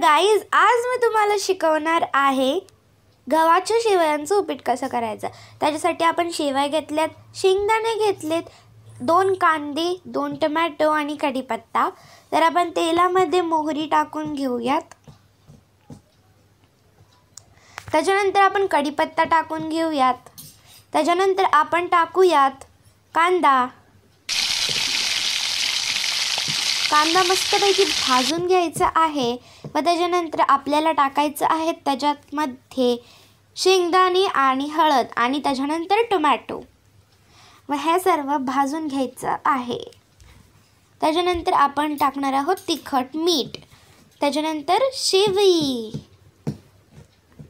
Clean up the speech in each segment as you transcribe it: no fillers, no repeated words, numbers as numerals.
Guys, आज मी तुम्हाला शिकवणार आहे गव्हाच्या शेवयांचं उपीट कसं करायचं। त्याच्यासाठी आपण शेवया घेतल्यात, शेंगदाणे घेतलेत, 2 कांदे, 2 टोमॅटो आणि कढीपत्ता। तर आपण तेलामध्ये मोहरी टाकून घेऊयात। त्याच्यानंतर आपण कढीपत्ता टाकून घेऊयात। त्याच्यानंतर आपण टाकूयात कांदा। कांदा मस्तपैकी भाजून घ्यायचा आहे व त्याच्यानंतर आपल्याला टाकायचं आहे त्याच्यामध्ये शेंगदाणे आणि हळद आणि त्याच्यानंतर टोमॅटो व हे सर्व भाजून घ्यायचं आहे। त्याच्यानंतर आपण टाकणार आहोत तिखट, मीठ, त्याच्यानंतर शेवई।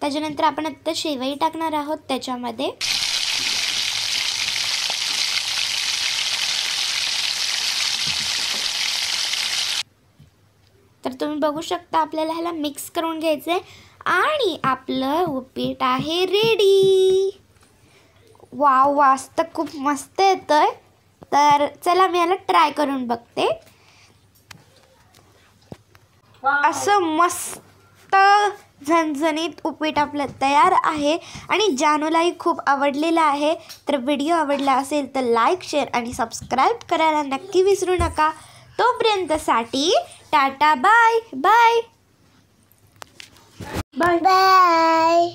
त्याच्यानंतर आपण आता शेवई टाकणार आहोत त्याच्यामध्ये। तर तुम्ही बघू शकता आपल्याला ह्याला मिक्स करून घ्यायचं आहे आणि आपलं उपीट आहे रेडी। वाव, वास तर खूप मस्त येतोय। तर चला मी याला ट्राय करून बघते। असं मस्त झणझणीत उपीट आपलं तयार आहे आणि जानूलाही खूप आवडलेलं आहे। तर व्हिडिओ आवडला असेल तर लाईक, शेअर आणि सबस्क्राईब करायला नक्की विसरू नका। तोपर्यंतसाठी tata, bye bye bye bye.